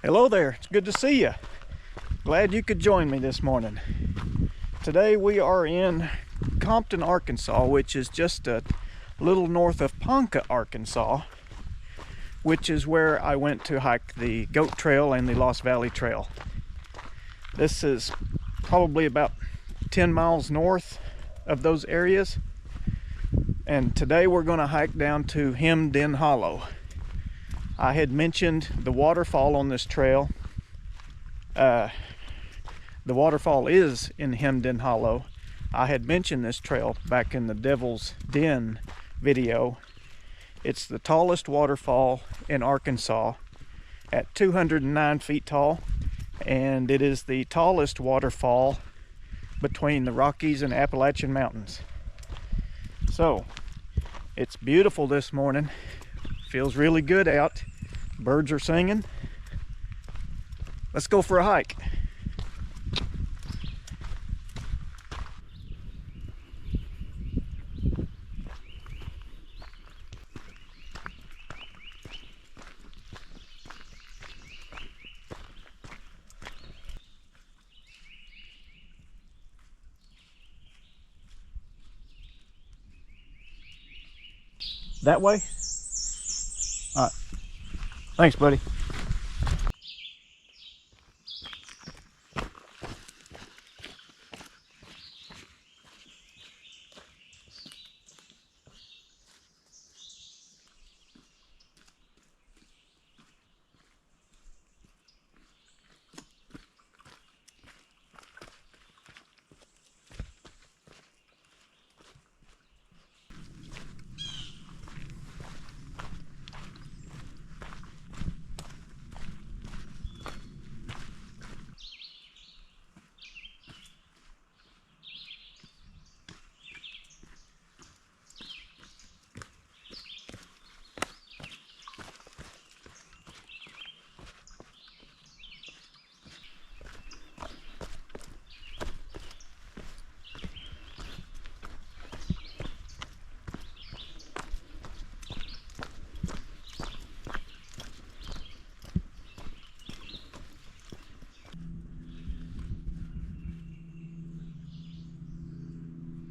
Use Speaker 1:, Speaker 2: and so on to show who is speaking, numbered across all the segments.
Speaker 1: Hello there, it's good to see you. Glad you could join me this morning. Today we are in Compton, Arkansas, which is just a little north of Ponca, Arkansas, which is where I went to hike the Goat Trail and the Lost Valley Trail. This is probably about 10 miles north of those areas. And today we're going to hike down to Hemmed In Hollow. I had mentioned the waterfall on this trail. The waterfall is in Hemmed In Hollow. I had mentioned this trail back in the Devil's Den video. It's the tallest waterfall in Arkansas at 209 feet tall, and it is the tallest waterfall between the Rockies and Appalachian Mountains. So it's beautiful this morning. Feels really good out. Birds are singing. Let's go for a hike. That way? All right. Thanks, buddy.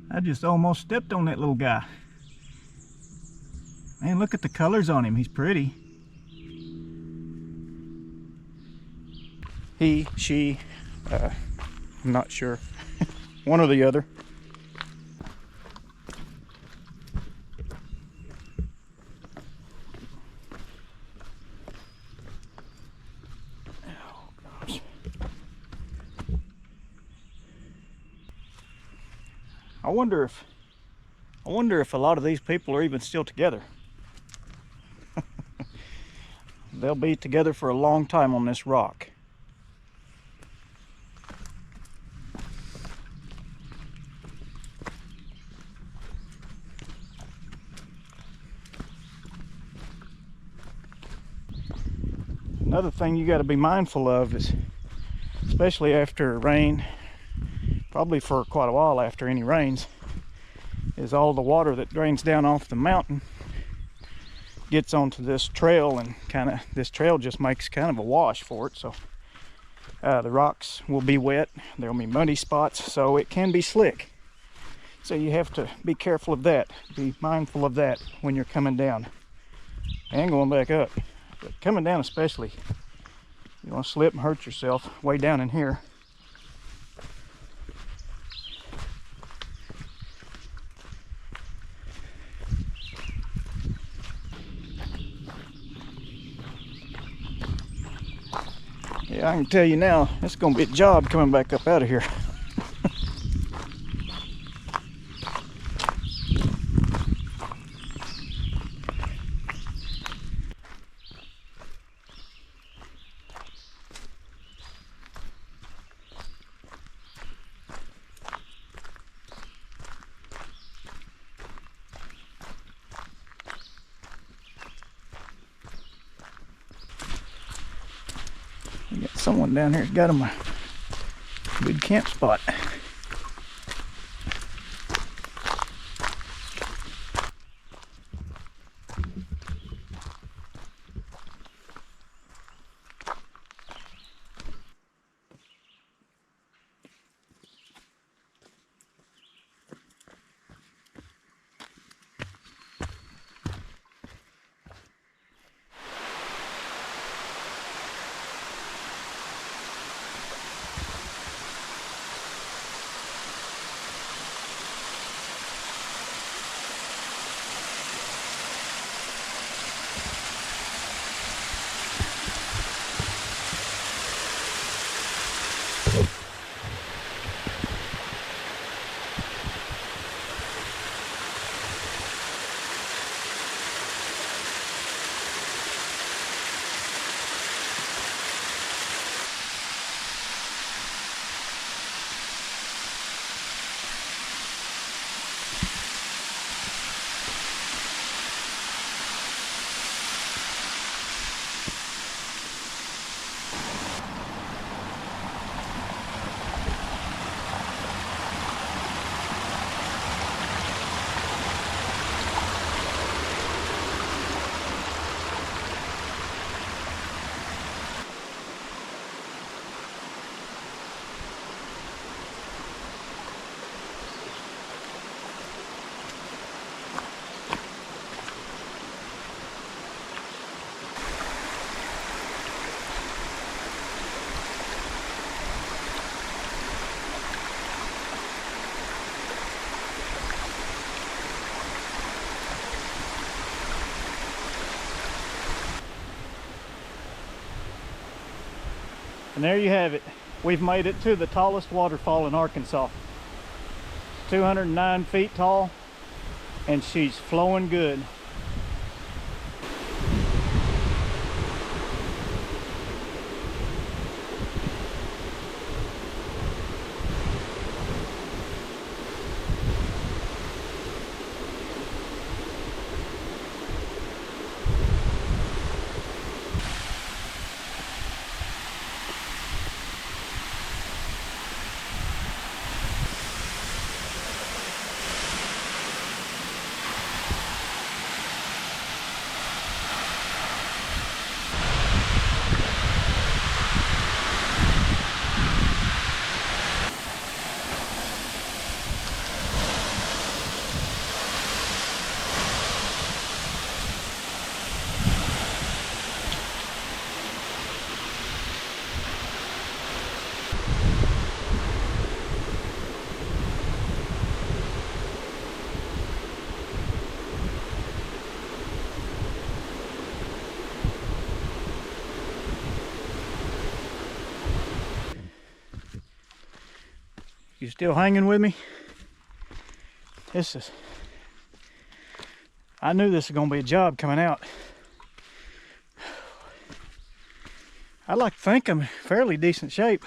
Speaker 1: I just almost stepped on that little guy. Man, look at the colors on him. He's pretty. He, she, I'm not sure. One or the other. Oh, gosh. I wonder if a lot of these people are even still together. They'll be together for a long time on this rock. Another thing you got to be mindful of is, especially after rain, probably for quite a while after any rains, is all the water that drains down off the mountain gets onto this trail, and this trail just makes kind of a wash for it. So the rocks will be wet, there'll be muddy spots, so it can be slick. So you have to be careful of that, be mindful of that when you're coming down and going back up. But coming down especially, you want to slip and hurt yourself way down in here. Yeah, I can tell you now, it's going to be a job coming back up out of here. We got someone down here got him a good camp spot. And there you have it. We've made it to the tallest waterfall in Arkansas. 209 feet tall, and she's flowing good. You still hanging with me? I knew this was gonna be a job coming out. I'd like to think I'm in fairly decent shape.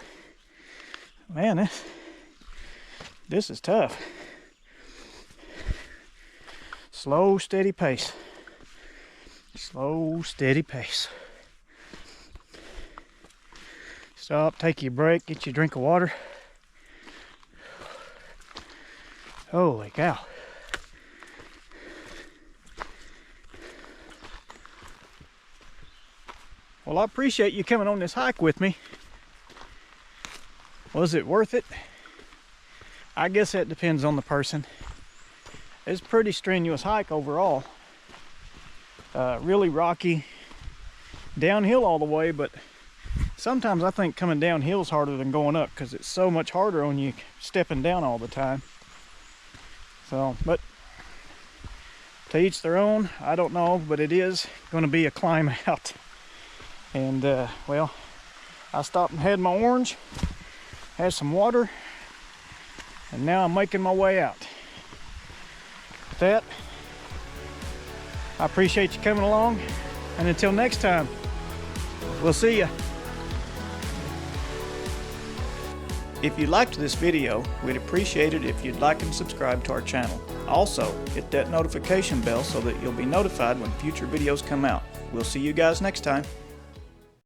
Speaker 1: Man, this is tough. Slow, steady pace. Slow, steady pace. Stop, take your break, get you a drink of water. Holy cow. Well, I appreciate you coming on this hike with me. Was it worth it? I guess that depends on the person. It's a pretty strenuous hike overall. Really rocky, downhill all the way, but sometimes I think coming downhill is harder than going up because it's so much harder on you stepping down all the time. So, but to each their own. I don't know, but it is going to be a climb out. And well, I stopped and had my orange, had some water, and now I'm making my way out. With that, I appreciate you coming along, and until next time, we'll see ya. If you liked this video, we'd appreciate it if you'd like and subscribe to our channel. Also, hit that notification bell so that you'll be notified when future videos come out. We'll see you guys next time.